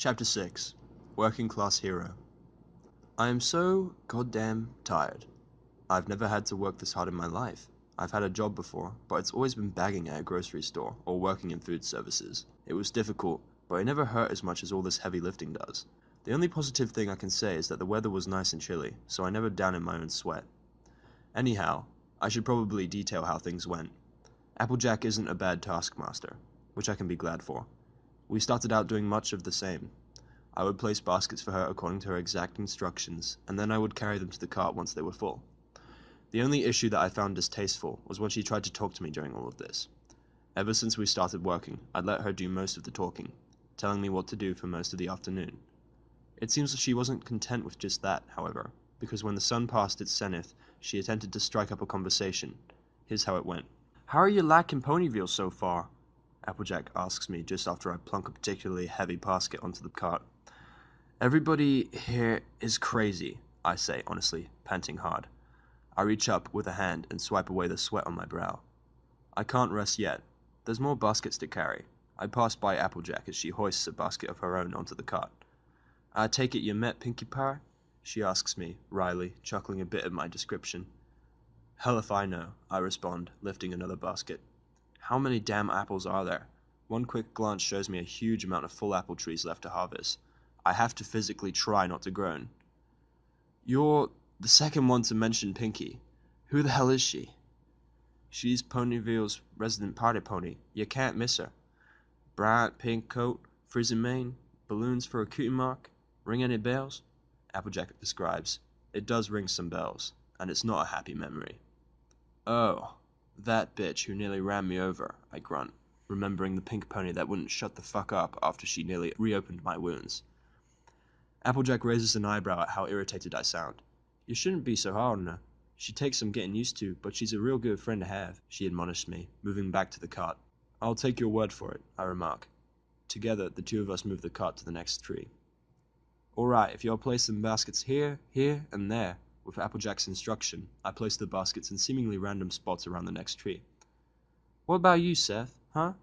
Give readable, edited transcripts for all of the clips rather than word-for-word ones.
Chapter 6 Working Class Hero. I am so goddamn tired. I've never had to work this hard in my life. I've had a job before, but it's always been bagging at a grocery store or working in food services. It was difficult, but it never hurt as much as all this heavy lifting does. The only positive thing I can say is that the weather was nice and chilly, so I never down in my own sweat. Anyhow, I should probably detail how things went. Applejack isn't a bad taskmaster, which I can be glad for. We started out doing much of the same. I would place baskets for her according to her exact instructions, and then I would carry them to the cart once they were full. The only issue that I found distasteful was when she tried to talk to me during all of this. Ever since we started working, I'd let her do most of the talking, telling me what to do for most of the afternoon. It seems she wasn't content with just that, however, because when the sun passed its zenith, she attempted to strike up a conversation. Here's how it went. "How are you lacking Ponyville so far?" Applejack asks me just after I plunk a particularly heavy basket onto the cart. "Everybody here is crazy," I say, honestly, panting hard. I reach up with a hand and swipe away the sweat on my brow. I can't rest yet. There's more baskets to carry. I pass by Applejack as she hoists a basket of her own onto the cart. "I take it you met Pinkie Pie?" she asks me, wryly, chuckling a bit at my description. "Hell if I know," I respond, lifting another basket. "How many damn apples are there?" One quick glance shows me a huge amount of full apple trees left to harvest. I have to physically try not to groan. "You're the second one to mention Pinkie. Who the hell is she?" "She's Ponyville's resident party pony. You can't miss her. Bright pink coat, frizzy mane, balloons for a cutie mark. Ring any bells?" Applejack describes. It does ring some bells, and it's not a happy memory. "Oh, that bitch who nearly ran me over," I grunt, remembering the pink pony that wouldn't shut the fuck up after she nearly reopened my wounds. Applejack raises an eyebrow at how irritated I sound. "You shouldn't be so hard on her. She takes some getting used to, but she's a real good friend to have," she admonished me, moving back to the cart. "I'll take your word for it," I remark. Together, the two of us move the cart to the next tree. "Alright, if you'll place some baskets here, here, and there." With Applejack's instruction, I place the baskets in seemingly random spots around the next tree. "What about you, Seth, huh?"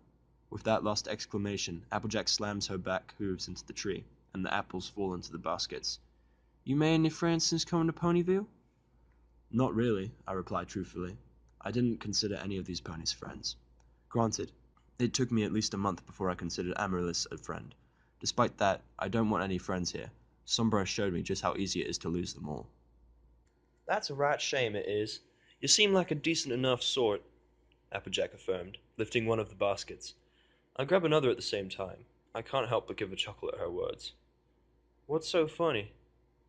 With that last exclamation, Applejack slams her back hooves into the tree, and the apples fall into the baskets. "You made any friends since coming to Ponyville?" "Not really," I reply truthfully. I didn't consider any of these ponies friends. Granted, it took me at least a month before I considered Amaryllis a friend. Despite that, I don't want any friends here. Sombra showed me just how easy it is to lose them all. "That's a right shame, it is. You seem like a decent enough sort," Applejack affirmed, lifting one of the baskets. I grab another at the same time. I can't help but give a chuckle at her words. "What's so funny?"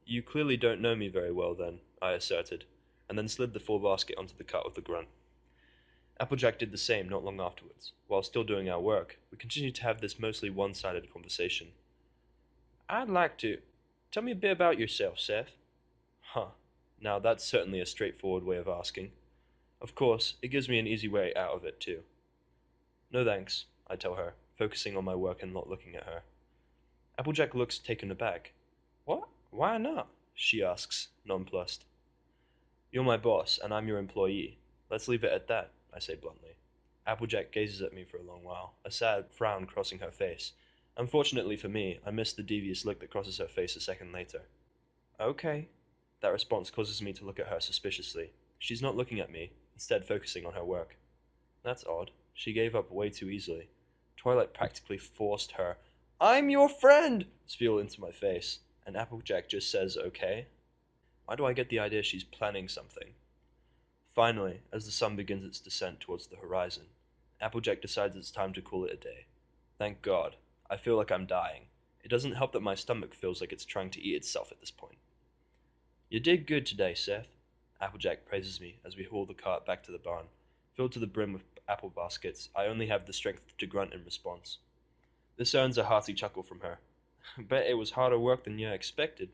"You clearly don't know me very well, then," I asserted, and then slid the full basket onto the cart with a grunt. Applejack did the same not long afterwards. While still doing our work, we continued to have this mostly one-sided conversation. "I'd like to. Tell me a bit about yourself, Seth." "Huh. Now that's certainly a straightforward way of asking. Of course, it gives me an easy way out of it, too." "No thanks," I tell her, focusing on my work and not looking at her. Applejack looks taken aback. "What? Why not?" she asks, nonplussed. "You're my boss, and I'm your employee. Let's leave it at that," I say bluntly. Applejack gazes at me for a long while, a sad frown crossing her face. Unfortunately for me, I miss the devious look that crosses her face a second later. "Okay." That response causes me to look at her suspiciously. She's not looking at me, instead focusing on her work. That's odd. She gave up way too easily. Twilight practically forced her "I'm your friend" spiel into my face, and Applejack just says okay. Why do I get the idea she's planning something? Finally, as the sun begins its descent towards the horizon, Applejack decides it's time to call it a day. Thank God. I feel like I'm dying. It doesn't help that my stomach feels like it's trying to eat itself at this point. "You did good today, Seth." Applejack praises me as we haul the cart back to the barn. Filled to the brim with apple baskets, I only have the strength to grunt in response. This earns a hearty chuckle from her. "Bet it was harder work than you expected."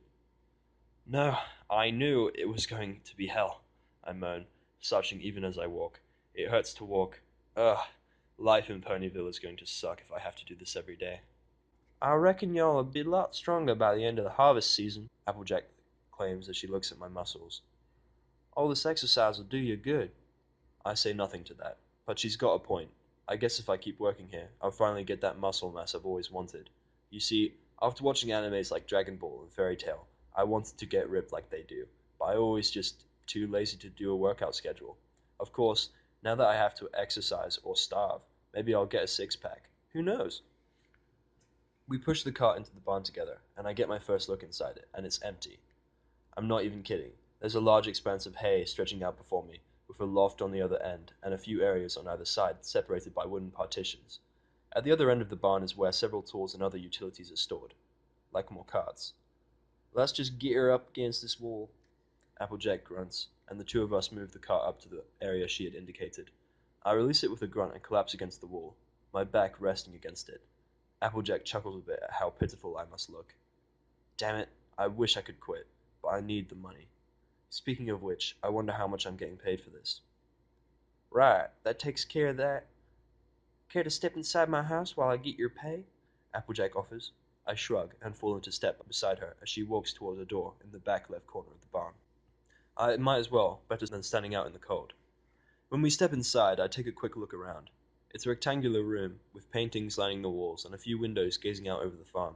"No, I knew it was going to be hell," I moan, slouching even as I walk. It hurts to walk. Ugh, life in Ponyville is going to suck if I have to do this every day. "I reckon y'all'll be a lot stronger by the end of the harvest season," Applejack claims as she looks at my muscles. "All this exercise will do you good." I say nothing to that, but she's got a point. I guess if I keep working here, I'll finally get that muscle mass I've always wanted. You see, After watching animes like Dragon Ball and Fairy Tail, I wanted to get ripped like they do, but I always just too lazy to do a workout schedule. Of course, now that I have to exercise or starve, maybe I'll get a six-pack. Who knows? We push the cart into the barn together, and I get my first look inside it, and it's empty. I'm not even kidding. There's a large expanse of hay stretching out before me, with a loft on the other end, and a few areas on either side separated by wooden partitions. At the other end of the barn is where several tools and other utilities are stored, like more carts. Let's just get her up against this wall, Applejack grunts, and the two of us move the cart up to the area she had indicated. I release it with a grunt and collapse against the wall, my back resting against it. Applejack chuckles a bit at how pitiful I must look. Damn it, I wish I could quit, but I need the money. Speaking of which, I wonder how much I'm getting paid for this. Right, that takes care of that. Care to step inside my house while I get your pay? Applejack offers. I shrug and fall into step beside her as she walks towards a door in the back left corner of the barn. I might as well, better than standing out in the cold. When we step inside, I take a quick look around. It's a rectangular room, with paintings lining the walls and a few windows gazing out over the farm.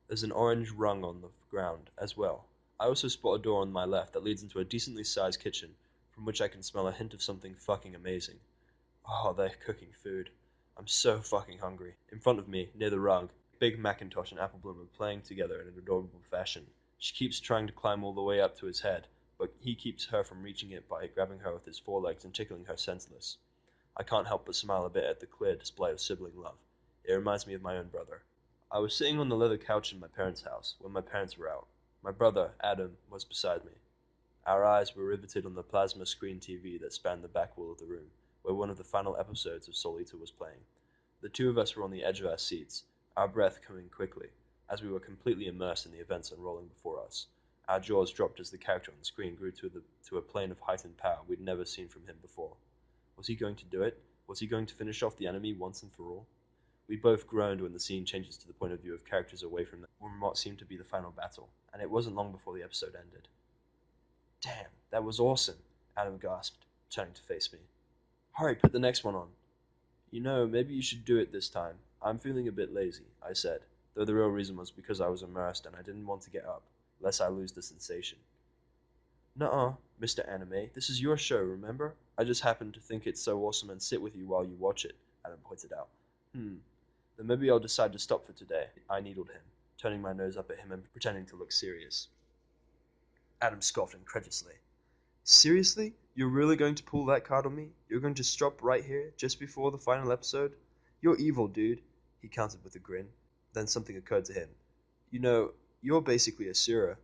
There's an orange rung on the ground as well. I also spot a door on my left that leads into a decently sized kitchen, from which I can smell a hint of something fucking amazing. Oh, they're cooking food. I'm so fucking hungry. In front of me, near the rug, Big Macintosh and Apple Bloom are playing together in an adorable fashion. She keeps trying to climb all the way up to his head, but he keeps her from reaching it by grabbing her with his forelegs and tickling her senseless. I can't help but smile a bit at the clear display of sibling love. It reminds me of my own brother. I was sitting on the leather couch in my parents' house when my parents were out. My brother, Adam, was beside me. Our eyes were riveted on the plasma screen TV that spanned the back wall of the room, where one of the final episodes of Soul Eater was playing. The two of us were on the edge of our seats, our breath coming quickly, as we were completely immersed in the events unrolling before us. Our jaws dropped as the character on the screen grew to a plane of heightened power we'd never seen from him before. Was he going to do it? Was he going to finish off the enemy once and for all? We both groaned when the scene changes to the point of view of characters away from what seemed to be the final battle, and it wasn't long before the episode ended. Damn, that was awesome, Adam gasped, turning to face me. Hurry, put the next one on. You know, maybe you should do it this time. I'm feeling a bit lazy, I said, though the real reason was because I was immersed and I didn't want to get up, lest I lose the sensation. Nuh-uh, Mr. Anime, this is your show, remember? I just happened to think it's so awesome and sit with you while you watch it, Adam pointed out. Then maybe I'll decide to stop for today, I needled him, turning my nose up at him and pretending to look serious. Adam scoffed incredulously. Seriously? You're really going to pull that card on me? You're going to stop right here, just before the final episode? You're evil, dude, he countered with a grin. Then something occurred to him. You know, you're basically a Sura.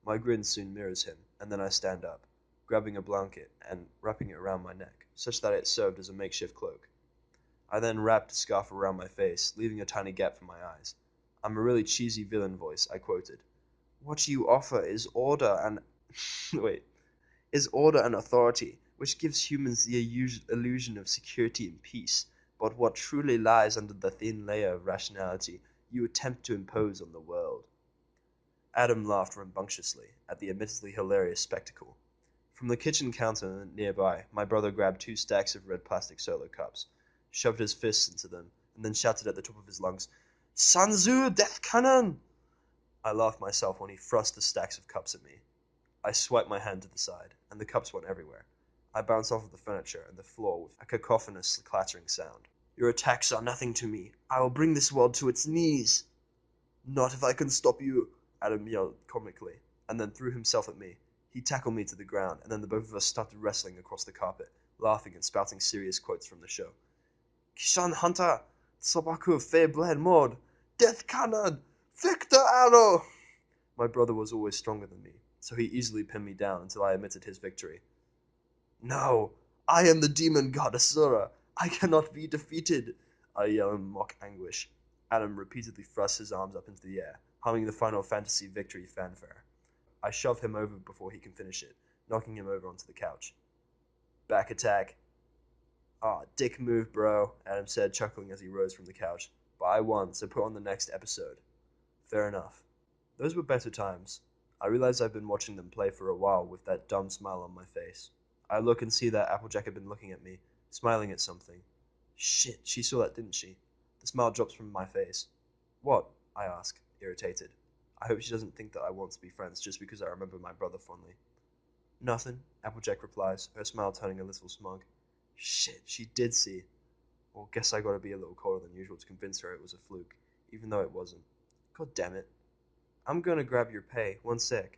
My grin soon mirrors him, and then I stand up, grabbing a blanket and wrapping it around my neck, such that it served as a makeshift cloak. I then wrapped a scarf around my face, leaving a tiny gap for my eyes. I'm a really cheesy villain voice, I quoted. What you offer is order and... Wait. Is order and authority, which gives humans the illusion of security and peace, but what truly lies under the thin layer of rationality you attempt to impose on the world. Adam laughed rambunctiously at the admittedly hilarious spectacle. From the kitchen counter nearby, my brother grabbed 2 stacks of red plastic solo cups, shoved his fists into them, and then shouted at the top of his lungs, Sanzu Death Cannon! I laughed myself when he thrust the stacks of cups at me. I swiped my hand to the side, and the cups went everywhere. I bounced off of the furniture and the floor with a cacophonous clattering sound. Your attacks are nothing to me. I will bring this world to its knees. Not if I can stop you, Adam yelled comically, and then threw himself at me. He tackled me to the ground, and then the both of us started wrestling across the carpet, laughing and spouting serious quotes from the show. Kishan Hunter, Sobaku Fair Blade Mod, Death Cannon, Victor Arrow! My brother was always stronger than me, so he easily pinned me down until I admitted his victory. No, I am the demon god Asura. I cannot be defeated, I yell in mock anguish. Adam repeatedly thrusts his arms up into the air, humming the Final Fantasy victory fanfare. I shove him over before he can finish it, knocking him over onto the couch. Back attack. Aw, dick move, bro, Adam said, chuckling as he rose from the couch. But I won, so put on the next episode. Fair enough. Those were better times. I realize I've been watching them play for a while with that dumb smile on my face. I look and see that Applejack had been looking at me, smiling at something. Shit, she saw that, didn't she? The smile drops from my face. What? I ask, irritated. I hope she doesn't think that I want to be friends just because I remember my brother fondly. Nothing, Applejack replies, her smile turning a little smug. Shit, she did see. Well, guess I gotta be a little colder than usual to convince her it was a fluke, even though it wasn't. God damn it. I'm gonna grab your pay, one sec.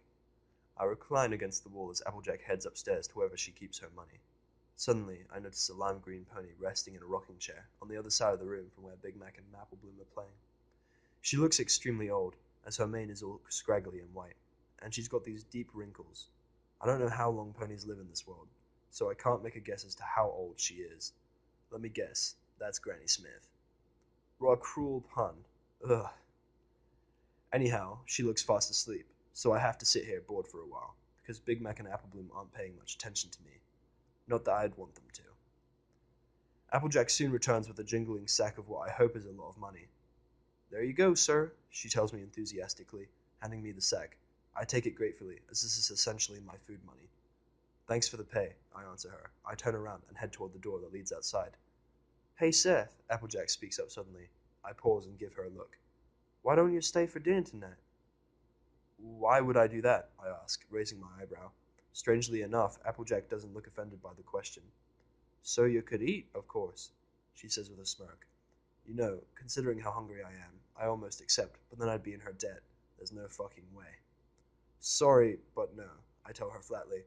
I recline against the wall as Applejack heads upstairs to wherever she keeps her money. Suddenly, I notice a lime green pony resting in a rocking chair on the other side of the room from where Big Mac and Maple Bloom are playing. She looks extremely old, as her mane is all scraggly and white, and she's got these deep wrinkles. I don't know how long ponies live in this world, so I can't make a guess as to how old she is. Let me guess, that's Granny Smith. What a cruel pun. Ugh. Anyhow, she looks fast asleep, so I have to sit here bored for a while, because Big Mac and Apple Bloom aren't paying much attention to me. Not that I'd want them to. Applejack soon returns with a jingling sack of what I hope is a lot of money. There you go, sir, she tells me enthusiastically, handing me the sack. I take it gratefully, as this is essentially my food money. Thanks for the pay, I answer her. I turn around and head toward the door that leads outside. Hey, Seth, Applejack speaks up suddenly. I pause and give her a look. Why don't you stay for dinner tonight? Why would I do that? I ask, raising my eyebrow. Strangely enough, Applejack doesn't look offended by the question. So you could eat, of course, she says with a smirk. You know, considering how hungry I am, I almost accept, but then I'd be in her debt. There's no fucking way. Sorry, but no, I tell her flatly.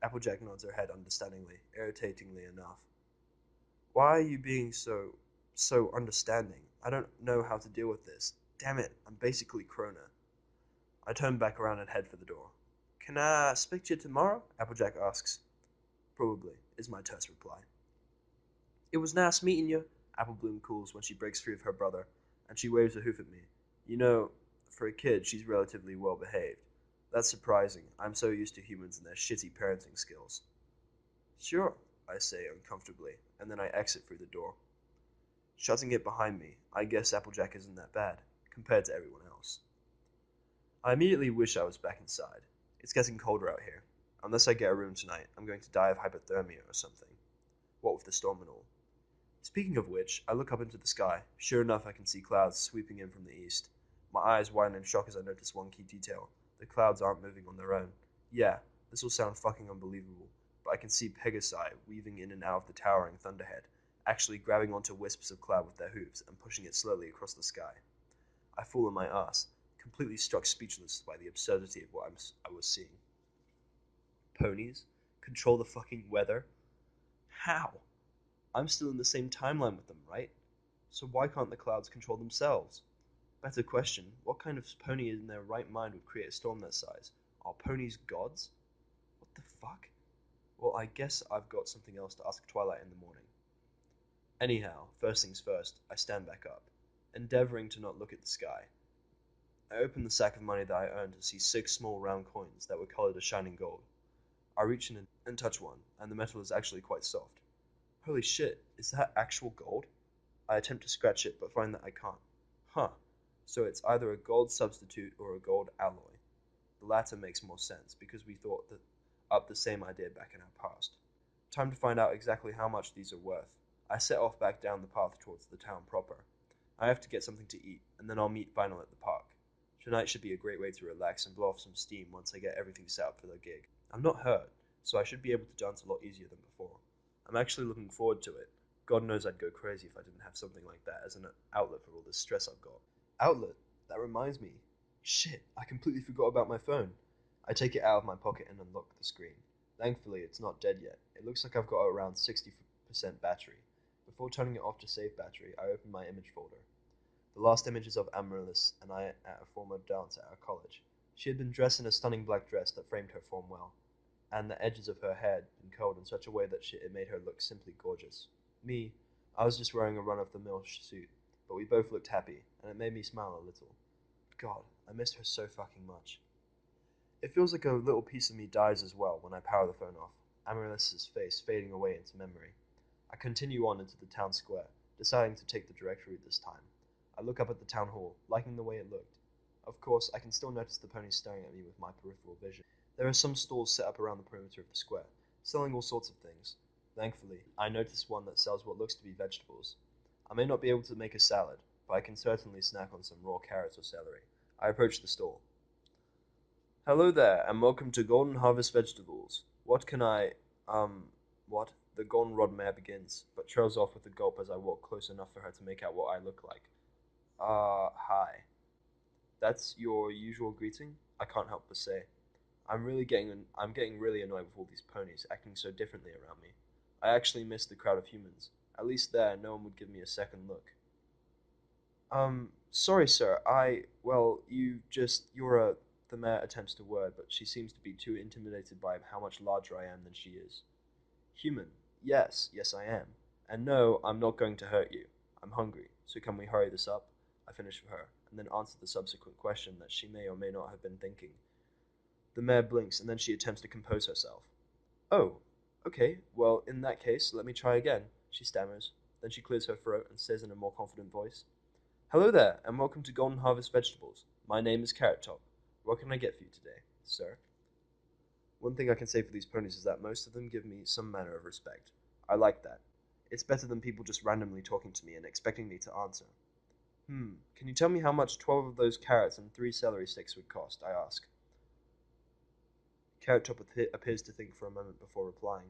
Applejack nods her head understandingly, irritatingly enough. Why are you being so understanding? I don't know how to deal with this. Damn it, I'm basically Krona. I turn back around and head for the door. Can I speak to you tomorrow? Applejack asks. Probably, is my terse reply. It was nice meeting you, Apple Bloom calls when she breaks free of her brother, and she waves a hoof at me. You know, for a kid, she's relatively well behaved. That's surprising. I'm so used to humans and their shitty parenting skills. Sure, I say uncomfortably, and then I exit through the door. Shutting it behind me, I guess Applejack isn't that bad, compared to everyone else. I immediately wish I was back inside. It's getting colder out here. Unless I get a room tonight, I'm going to die of hypothermia or something. What with the storm and all. Speaking of which, I look up into the sky. Sure enough, I can see clouds sweeping in from the east. My eyes widen in shock as I notice one key detail. The clouds aren't moving on their own. Yeah, this will sound fucking unbelievable, but I can see Pegasi weaving in and out of the towering thunderhead, actually grabbing onto wisps of cloud with their hooves and pushing it slowly across the sky. I fall on my ass, completely struck speechless by the absurdity of what I was seeing. Ponies? Control the fucking weather? How? I'm still in the same timeline with them, right? So why can't the clouds control themselves? Better question, what kind of pony in their right mind would create a storm that size? Are ponies gods? What the fuck? Well, I guess I've got something else to ask Twilight in the morning. Anyhow, first things first, I stand back up, endeavoring to not look at the sky. I open the sack of money that I earned to see 6 small round coins that were colored a shining gold. I reach in and touch one, and the metal is actually quite soft. Holy shit, is that actual gold? I attempt to scratch it, but find that I can't. Huh, so it's either a gold substitute or a gold alloy. The latter makes more sense, because we thought up the same idea back in our past. Time to find out exactly how much these are worth. I set off back down the path towards the town proper. I have to get something to eat, and then I'll meet Vinyl at the park. Tonight should be a great way to relax and blow off some steam once I get everything set up for the gig. I'm not hurt, so I should be able to dance a lot easier than before. I'm actually looking forward to it. God knows I'd go crazy if I didn't have something like that as an outlet for all this stress I've got. Outlet? That reminds me. Shit, I completely forgot about my phone. I take it out of my pocket and unlock the screen. Thankfully, it's not dead yet. It looks like I've got around 60% battery. Before turning it off to save battery, I open my image folder. The last image is of Amaryllis and I at a former dance at our college. She had been dressed in a stunning black dress that framed her form well, and the edges of her hair had been curled in such a way that it made her look simply gorgeous. Me, I was just wearing a run-of-the-mill suit, but we both looked happy, and it made me smile a little. God, I missed her so fucking much. It feels like a little piece of me dies as well when I power the phone off, Amaryllis's face fading away into memory. I continue on into the town square, deciding to take the direct route this time. I look up at the town hall, liking the way it looked. Of course, I can still notice the ponies staring at me with my peripheral vision. There are some stalls set up around the perimeter of the square, selling all sorts of things. Thankfully, I notice one that sells what looks to be vegetables. I may not be able to make a salad, but I can certainly snack on some raw carrots or celery. I approach the stall. Hello there, and welcome to Golden Harvest Vegetables. What can I, what? The goldenrod mare begins, but trails off with a gulp as I walk close enough for her to make out what I look like. Hi. That's your usual greeting? I can't help but say. I'm getting really annoyed with all these ponies acting so differently around me. I actually miss the crowd of humans. At least there, no one would give me a second look. Sorry, sir. The mare attempts to word, but she seems to be too intimidated by how much larger I am than she is. Human. Yes, I am. And no, I'm not going to hurt you. I'm hungry, so can we hurry this up? I finish for her, and then answer the subsequent question that she may or may not have been thinking. The mare blinks, and then she attempts to compose herself. Oh, okay, well, in that case, let me try again, she stammers. Then she clears her throat and says in a more confident voice, Hello there, and welcome to Golden Harvest Vegetables. My name is Carrot Top. What can I get for you today, sir? One thing I can say for these ponies is that most of them give me some manner of respect. I like that. It's better than people just randomly talking to me and expecting me to answer. Can you tell me how much 12 of those carrots and 3 celery sticks would cost? I ask. Carrot Top appears to think for a moment before replying.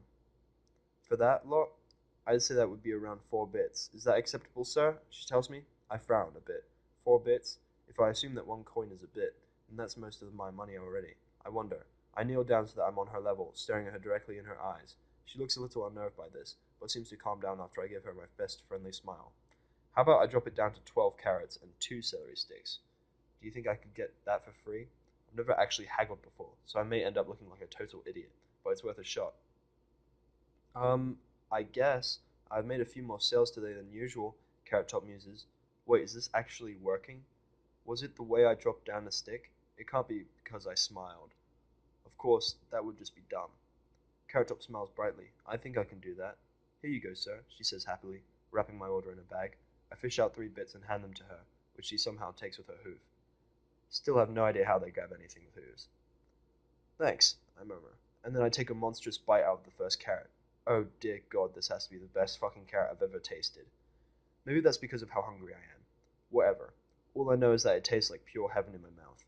For that lot, I'd say that would be around 4 bits. Is that acceptable, sir? She tells me. I frown a bit. 4 bits? If I assume that 1 coin is a bit, then that's most of my money already. I wonder. I kneel down so that I'm on her level, staring at her directly in her eyes. She looks a little unnerved by this, but seems to calm down after I give her my best friendly smile. How about I drop it down to 12 carrots and 2 celery sticks? Do you think I could get that for free? I've never actually haggled before, so I may end up looking like a total idiot, but it's worth a shot. Um, I guess. I've made a few more sales today than usual, Carrot Top muses. Wait, is this actually working? Was it the way I dropped down the stick? It can't be because I smiled. Of course, that would just be dumb. Carrot Top smiles brightly. I think I can do that. Here you go, sir, she says happily, wrapping my order in a bag. I fish out 3 bits and hand them to her, which she somehow takes with her hoof. Still have no idea how they grab anything with hooves. Thanks, I murmur, and then I take a monstrous bite out of the first carrot. Oh dear God, this has to be the best fucking carrot I've ever tasted. Maybe that's because of how hungry I am. Whatever. All I know is that it tastes like pure heaven in my mouth.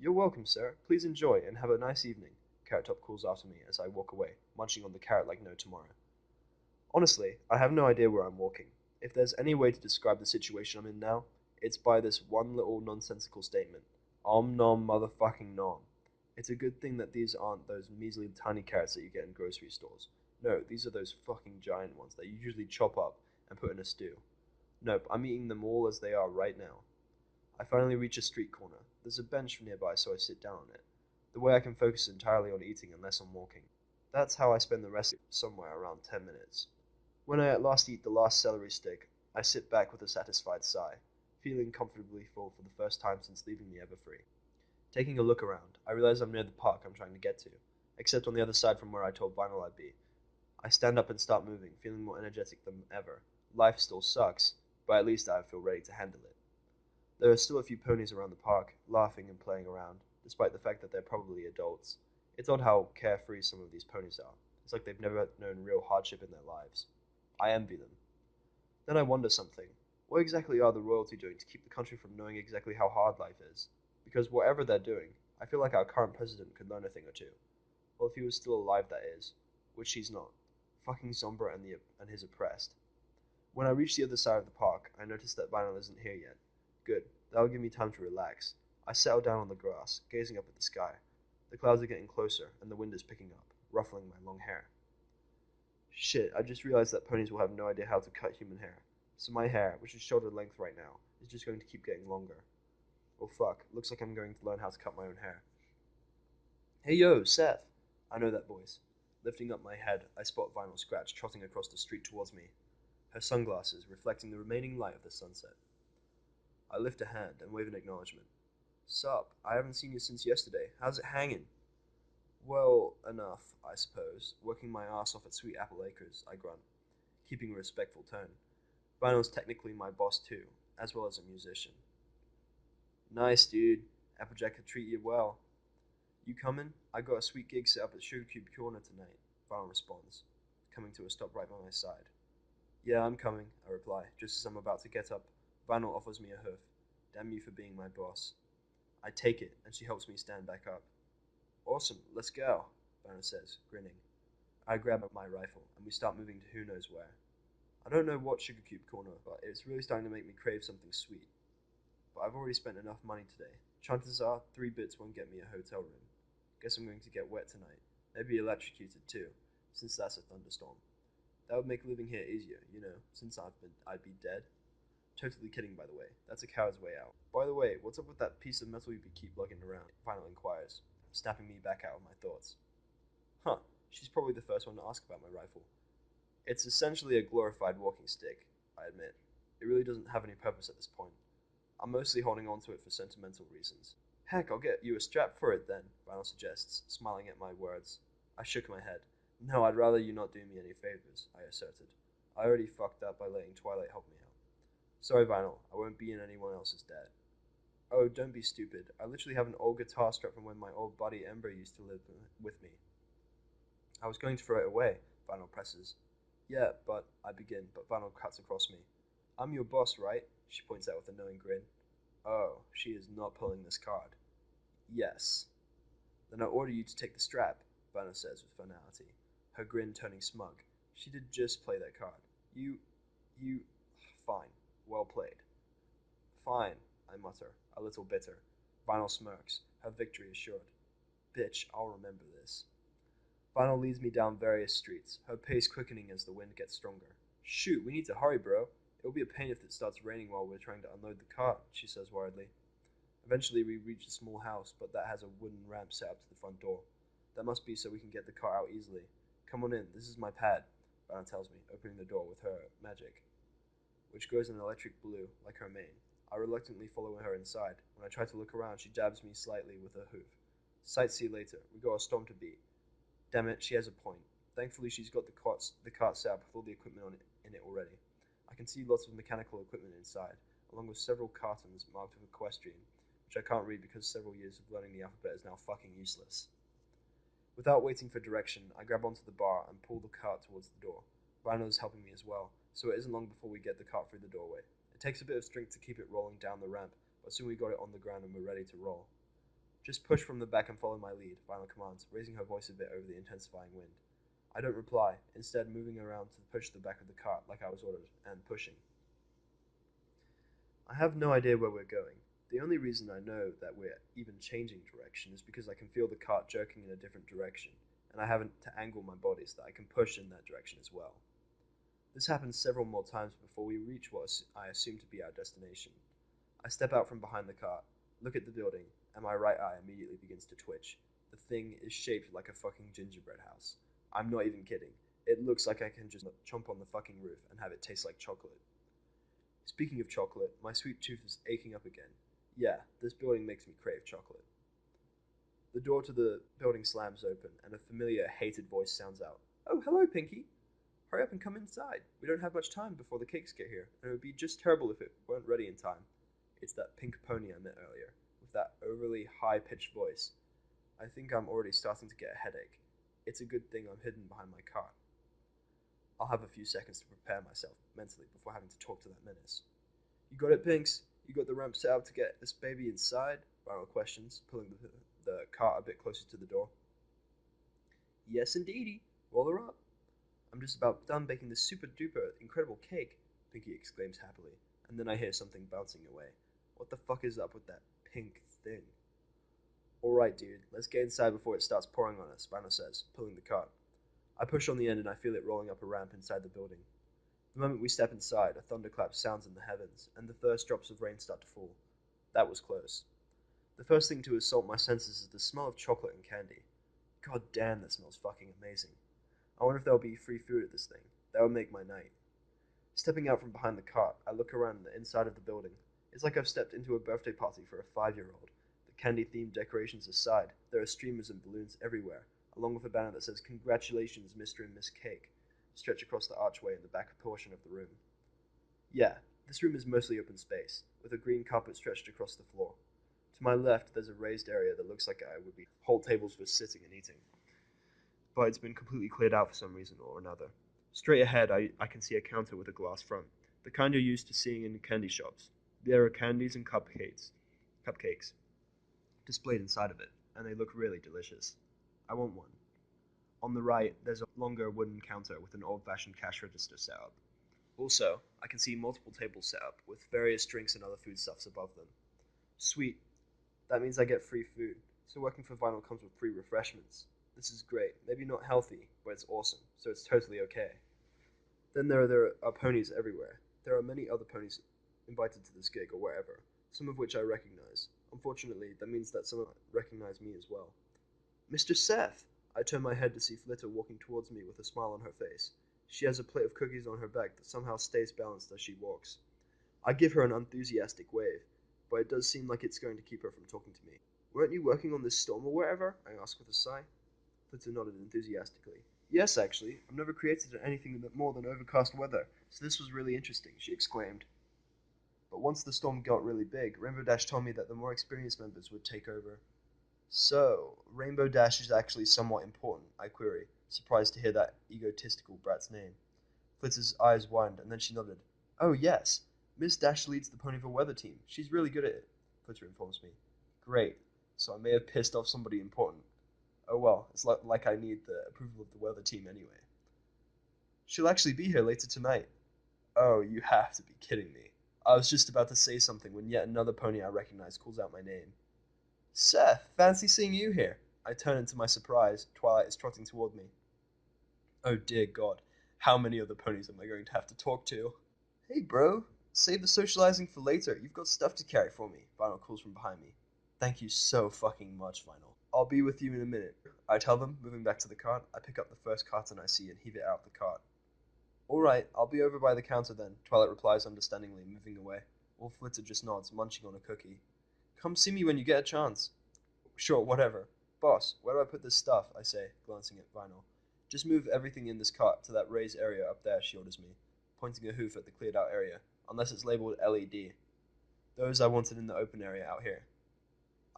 You're welcome, sir. Please enjoy and have a nice evening, Carrot Top calls after me as I walk away, munching on the carrot like no tomorrow. Honestly, I have no idea where I'm walking. If there's any way to describe the situation I'm in now, it's by this one little nonsensical statement. Om nom motherfucking nom. It's a good thing that these aren't those measly tiny carrots that you get in grocery stores. No, these are those fucking giant ones that you usually chop up and put in a stew. Nope, I'm eating them all as they are right now. I finally reach a street corner. There's a bench nearby, so I sit down on it. The way I can focus entirely on eating and less on walking. That's how I spend the rest of somewhere around 10 minutes. When I at last eat the last celery stick, I sit back with a satisfied sigh, feeling comfortably full for the first time since leaving the Everfree. Taking a look around, I realize I'm near the park I'm trying to get to, except on the other side from where I told Vinyl I'd be. I stand up and start moving, feeling more energetic than ever. Life still sucks, but at least I feel ready to handle it. There are still a few ponies around the park, laughing and playing around, despite the fact that they're probably adults. It's odd how carefree some of these ponies are. It's like they've never known real hardship in their lives. I envy them. Then I wonder something. What exactly are the royalty doing to keep the country from knowing exactly how hard life is? Because whatever they're doing, I feel like our current president could learn a thing or two. Well, if he was still alive, that is. Which he's not. Fucking Sombra and his oppressed. When I reach the other side of the park, I notice that Vinyl isn't here yet. Good. That'll give me time to relax. I settle down on the grass, gazing up at the sky. The clouds are getting closer, and the wind is picking up, ruffling my long hair. Shit, I just realized that ponies will have no idea how to cut human hair. So my hair, which is shoulder length right now, is just going to keep getting longer. Oh fuck, looks like I'm going to learn how to cut my own hair. Hey yo, Seth! I know that voice. Lifting up my head, I spot Vinyl Scratch trotting across the street towards me, her sunglasses reflecting the remaining light of the sunset. I lift a hand and wave in acknowledgement. Sup, I haven't seen you since yesterday. How's it hanging? Well, enough, I suppose. Working my ass off at Sweet Apple Acres, I grunt, keeping a respectful tone. Vinyl's technically my boss too, as well as a musician. Nice, dude. Applejack could treat you well. You coming? I got a sweet gig set up at Sugar Cube Corner tonight, Vinyl responds, coming to a stop right by my side. Yeah, I'm coming, I reply, just as I'm about to get up. Vinyl offers me a hoof. Damn you for being my boss. I take it, and she helps me stand back up. Awesome, let's go, Banner says, grinning. I grab up my rifle, and we start moving to who knows where. I don't know what Sugar Cube Corner, but it's really starting to make me crave something sweet. But I've already spent enough money today. Chances are 3 bits won't get me a hotel room. Guess I'm going to get wet tonight. Maybe electrocuted too, since that's a thunderstorm. That would make living here easier, since I'd be dead. Totally kidding, by the way. That's a coward's way out. By the way, what's up with that piece of metal you keep lugging around? Final inquires, snapping me back out of my thoughts. Huh, she's probably the first one to ask about my rifle. It's essentially a glorified walking stick, I admit. It really doesn't have any purpose at this point. I'm mostly holding on to it for sentimental reasons. Heck, I'll get you a strap for it then, Vinyl suggests, smiling at my words. I shook my head. No, I'd rather you not do me any favors, I asserted. I already fucked up by letting Twilight help me out. Sorry, Vinyl, I won't be in anyone else's debt. Oh, don't be stupid. I literally have an old guitar strap from when my old buddy Ember used to live with me. I was going to throw it away, Vinyl presses. Yeah, but I begin, but Vinyl cuts across me. I'm your boss, right? She points out with a knowing grin. Oh, she is not pulling this card. Yes. Then I order you to take the strap, Vinyl says with finality, her grin turning smug. She did just play that card. You. Fine. Well played. Fine, I mutter, a little bitter. Vinyl smirks, her victory assured. Bitch, I'll remember this. Vinyl leads me down various streets, her pace quickening as the wind gets stronger. Shoot, we need to hurry, bro. It'll be a pain if it starts raining while we're trying to unload the cart, she says worriedly. Eventually, we reach a small house, but that has a wooden ramp set up to the front door. That must be so we can get the cart out easily. Come on in, this is my pad, Vinyl tells me, opening the door with her magic, which glows an electric blue, like her mane. I reluctantly follow her inside. When I try to look around, she jabs me slightly with her hoof. Sightsee later. We got a storm to beat. Damn it, she has a point. Thankfully, she's got the cart set up with all the equipment in it already. I can see lots of mechanical equipment inside, along with several cartons marked with equestrian, which I can't read because several years of learning the alphabet is now fucking useless. Without waiting for direction, I grab onto the bar and pull the cart towards the door. Rhino is helping me as well, so it isn't long before we get the cart through the doorway. It takes a bit of strength to keep it rolling down the ramp, but soon we got it on the ground and we're ready to roll. Just push from the back and follow my lead, Vinyl commands, raising her voice a bit over the intensifying wind. I don't reply, instead moving around to push the back of the cart like I was ordered, and pushing. I have no idea where we're going. The only reason I know that we're even changing direction is because I can feel the cart jerking in a different direction, and I haven't to angle my body so that I can push in that direction as well. This happens several more times before we reach what I assume to be our destination. I step out from behind the cart, look at the building, and my right eye immediately begins to twitch. The thing is shaped like a fucking gingerbread house. I'm not even kidding. It looks like I can just chomp on the fucking roof and have it taste like chocolate. Speaking of chocolate, my sweet tooth is aching up again. Yeah, this building makes me crave chocolate. The door to the building slams open, and a familiar, hated voice sounds out. Oh, hello, Pinky. Hurry up and come inside. We don't have much time before the cakes get here, and it would be just terrible if it weren't ready in time. It's that pink pony I met earlier, with that overly high-pitched voice. I think I'm already starting to get a headache. It's a good thing I'm hidden behind my cart. I'll have a few seconds to prepare myself mentally before having to talk to that menace. You got it, Pinks? You got the ramp set up to get this baby inside? Viral questions, pulling the cart a bit closer to the door. Yes, indeedy. Roll her up. I'm just about done baking this super duper incredible cake, Pinky exclaims happily, and then I hear something bouncing away. What the fuck is up with that pink thing? Alright, dude, let's get inside before it starts pouring on us, Banner says, pulling the cart. I push on the end and I feel it rolling up a ramp inside the building. The moment we step inside, a thunderclap sounds in the heavens, and the first drops of rain start to fall. That was close. The first thing to assault my senses is the smell of chocolate and candy. God damn, that smells fucking amazing. I wonder if there'll be free food at this thing. That would make my night. Stepping out from behind the cart, I look around the inside of the building. It's like I've stepped into a birthday party for a 5-year-old. The candy-themed decorations aside, there are streamers and balloons everywhere, along with a banner that says, "Congratulations, Mr. and Miss Cake," stretched across the archway in the back portion of the room. Yeah, this room is mostly open space, with a green carpet stretched across the floor. To my left, there's a raised area that looks like it would be whole tables for sitting and eating, but it's been completely cleared out for some reason or another. Straight ahead, I can see a counter with a glass front, the kind you're used to seeing in candy shops. There are candies and cupcakes. displayed inside of it, and they look really delicious. I want one. On the right, there's a longer wooden counter with an old-fashioned cash register set up. Also, I can see multiple tables set up with various drinks and other foodstuffs above them. Sweet. That means I get free food. So working for Vinyl comes with free refreshments. This is great. Maybe not healthy, but it's awesome, so it's totally okay. Then there are ponies everywhere. There are many other ponies invited to this gig or wherever, some of which I recognize. Unfortunately, that means that some recognize me as well. Mr. Seth! I turn my head to see Flitter walking towards me with a smile on her face. She has a plate of cookies on her back that somehow stays balanced as she walks. I give her an enthusiastic wave, but it does seem like it's going to keep her from talking to me. Weren't you working on this storm or wherever? I ask with a sigh. Flitter nodded enthusiastically. Yes, actually. I've never created anything more than overcast weather, so this was really interesting, she exclaimed. But once the storm got really big, Rainbow Dash told me that the more experienced members would take over. So, Rainbow Dash is actually somewhat important, I query, surprised to hear that egotistical brat's name. Flitter's eyes widened, and then she nodded. Oh, yes. Miss Dash leads the Ponyville weather team. She's really good at it, Flitter informs me. Great. So I may have pissed off somebody important. Oh well, it's like I need the approval of the weather team anyway. She'll actually be here later tonight. Oh, you have to be kidding me. I was just about to say something when yet another pony I recognize calls out my name. Seth, fancy seeing you here. I turn into my surprise. Twilight is trotting toward me. Oh dear God, how many other ponies am I going to have to talk to? Hey bro, save the socializing for later. You've got stuff to carry for me, Vinyl calls from behind me. Thank you so fucking much, Vinyl. I'll be with you in a minute. I tell them, moving back to the cart. I pick up the first carton I see and heave it out of the cart. Alright, I'll be over by the counter then, Twilight replies understandingly, moving away. Wolf Flitter just nods, munching on a cookie. Come see me when you get a chance. Sure, whatever. Boss, where do I put this stuff? I say, glancing at Vinyl. Just move everything in this cart to that raised area up there, she orders me, pointing a hoof at the cleared out area, unless it's labeled LED. Those I wanted in the open area out here.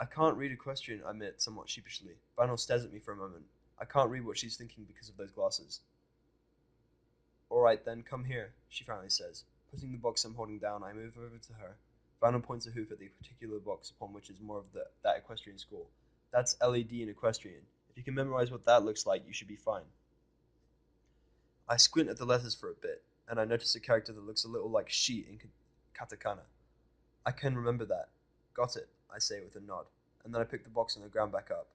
I can't read equestrian, I admit, somewhat sheepishly. Vinyl stares at me for a moment. I can't read what she's thinking because of those glasses. Alright then, come here, she finally says. Putting the box I'm holding down, I move over to her. Vinyl points a hoof at the particular box upon which is more of that equestrian school. That's LED in equestrian. If you can memorize what that looks like, you should be fine. I squint at the letters for a bit, and I notice a character that looks a little like she in katakana. I can remember that. Got it, I say with a nod, and then I pick the box on the ground back up.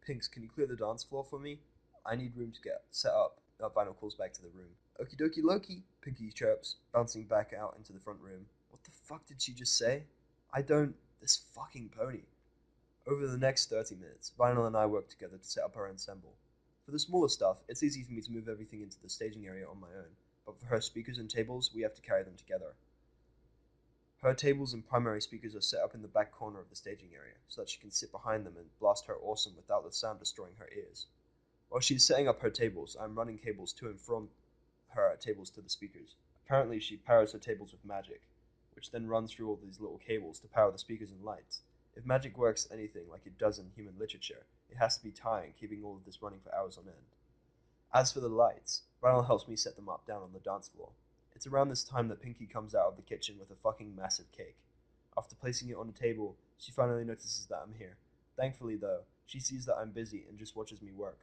Pinks, can you clear the dance floor for me? I need room to get set up. Vinyl calls back to the room. Okie dokie Loki, Pinky chirps, bouncing back out into the front room. What the fuck did she just say? This fucking pony. Over the next 30 minutes, Vinyl and I work together to set up our ensemble. For the smaller stuff, it's easy for me to move everything into the staging area on my own, but for her speakers and tables, we have to carry them together. Her tables and primary speakers are set up in the back corner of the staging area, so that she can sit behind them and blast her awesome without the sound destroying her ears. While she's setting up her tables, I'm running cables to and from her tables to the speakers. Apparently she powers her tables with magic, which then runs through all these little cables to power the speakers and lights. If magic works anything like it does in human literature, it has to be tiring, keeping all of this running for hours on end. As for the lights, Ronald helps me set them up down on the dance floor. It's around this time that Pinky comes out of the kitchen with a fucking massive cake. After placing it on the table, she finally notices that I'm here. Thankfully, though, she sees that I'm busy and just watches me work.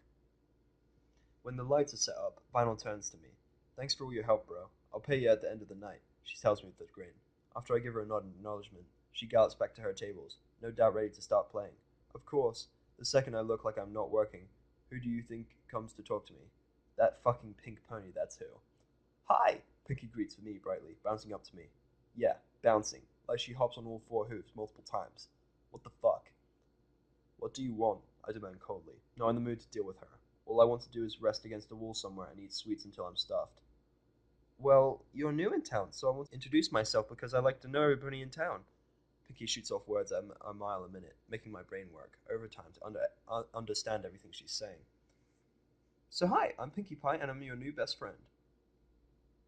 When the lights are set up, Vinyl turns to me. Thanks for all your help, bro. I'll pay you at the end of the night, she tells me with a grin. After I give her a nod in acknowledgement, she gallops back to her tables, no doubt ready to start playing. Of course, the second I look like I'm not working, who do you think comes to talk to me? That fucking pink pony, that's who. Hi! Pinky greets me brightly, bouncing up to me. Yeah, bouncing, like she hops on all four hooves multiple times. What the fuck? What do you want? I demand coldly, not in the mood to deal with her. All I want to do is rest against a wall somewhere and eat sweets until I'm stuffed. Well, you're new in town, so I want to introduce myself because I like to know everybody in town. Pinky shoots off words at a mile a minute, making my brain work overtime to understand everything she's saying. So hi, I'm Pinkie Pie and I'm your new best friend.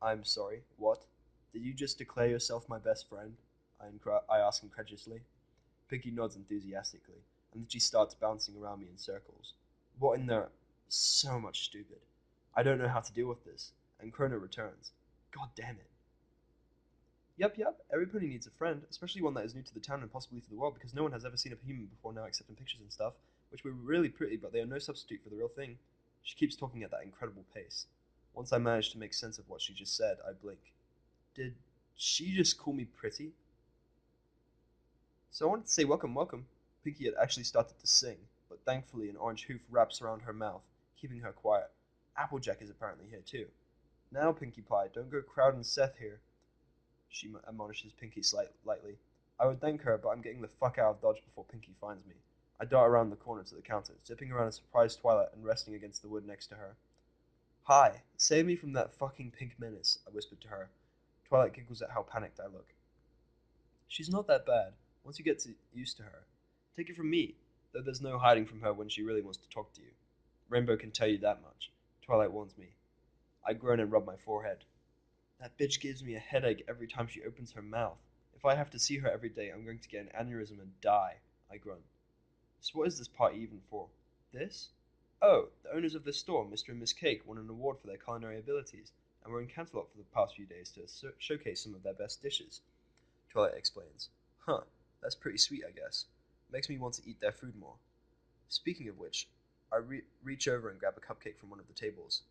I'm sorry, what? Did you just declare yourself my best friend? I ask incredulously. Pinky nods enthusiastically, and then she starts bouncing around me in circles. What in the... So much stupid. I don't know how to deal with this, and Krona returns. God damn it. Yep, yep, every pony needs a friend, especially one that is new to the town and possibly to the world, because no one has ever seen a human before now except in pictures and stuff, which were really pretty, but they are no substitute for the real thing. She keeps talking at that incredible pace. Once I manage to make sense of what she just said, I blink. Did she just call me pretty? So I wanted to say welcome, welcome. Pinky had actually started to sing, but thankfully an orange hoof wraps around her mouth, keeping her quiet. Applejack is apparently here too. Now, Pinkie Pie, don't go crowding Seth here, she admonishes Pinky lightly. I would thank her, but I'm getting the fuck out of Dodge before Pinky finds me. I dart around the corner to the counter, zipping around a surprised Twilight and resting against the wood next to her. Hi, save me from that fucking pink menace, I whispered to her. Twilight giggles at how panicked I look. She's not that bad, once you get used to her. Take it from me, though there's no hiding from her when she really wants to talk to you. Rainbow can tell you that much, Twilight warns me. I groan and rub my forehead. That bitch gives me a headache every time she opens her mouth. If I have to see her every day, I'm going to get an aneurysm and die, I grunt. So what is this party even for? This? Oh, the owners of this store, Mr. and Miss Cake, won an award for their culinary abilities, and were in Canterlot for the past few days to showcase some of their best dishes. Twilight explains. Huh, that's pretty sweet, I guess. Makes me want to eat their food more. Speaking of which, I reach over and grab a cupcake from one of the tables.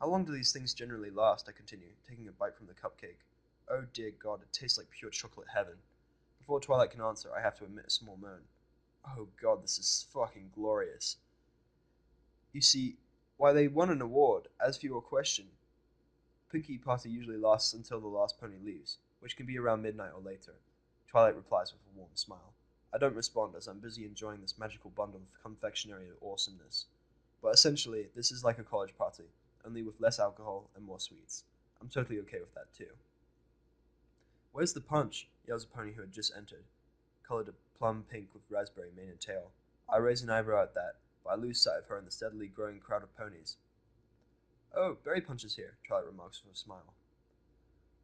How long do these things generally last? I continue, taking a bite from the cupcake. Oh dear God, it tastes like pure chocolate heaven. Before Twilight can answer, I have to emit a small moan. Oh God, this is fucking glorious. You see, why they won an award, as for your question. Pinkie party usually lasts until the last pony leaves, which can be around midnight or later. Twilight replies with a warm smile. I don't respond as I'm busy enjoying this magical bundle of confectionery awesomeness. But essentially, this is like a college party, only with less alcohol and more sweets. I'm totally okay with that too. Where's the punch? Yells a pony who had just entered, colored a plum pink with raspberry mane and tail. I raise an eyebrow at that, but I lose sight of her in the steadily growing crowd of ponies. Oh, Berry Punch is here, Twilight remarks with a smile.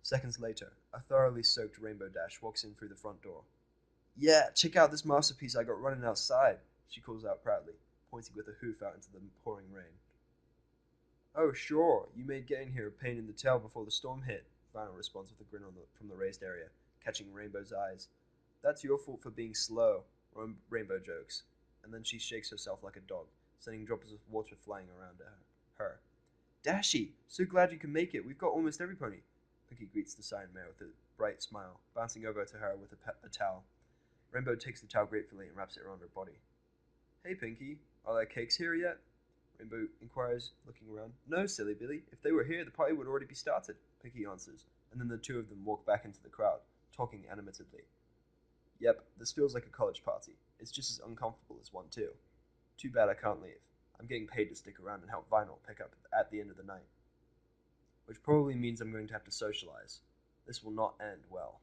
Seconds later, a thoroughly soaked Rainbow Dash walks in through the front door. Yeah, check out this masterpiece I got running outside, she calls out proudly, pointing with a hoof out into the pouring rain. Oh, sure, you made getting here a pain in the tail before the storm hit, Final responds with a grin from the raised area, catching Rainbow's eyes. That's your fault for being slow, Rainbow jokes, and then she shakes herself like a dog, sending droplets of water flying around her. Dashy, so glad you can make it. We've got almost every pony. Pinky greets the sign mare with a bright smile, bouncing over to her with a towel. Rainbow takes the towel gratefully and wraps it around her body. Hey, Pinky, are there cakes here yet? Rainbow inquires, looking around. No, silly Billy. If they were here, the party would already be started, Pinky answers, and then the two of them walk back into the crowd, talking animatedly. Yep, this feels like a college party. It's just as uncomfortable as one, too. Too bad I can't leave. I'm getting paid to stick around and help Vinyl pick up at the end of the night. Which probably means I'm going to have to socialize. This will not end well.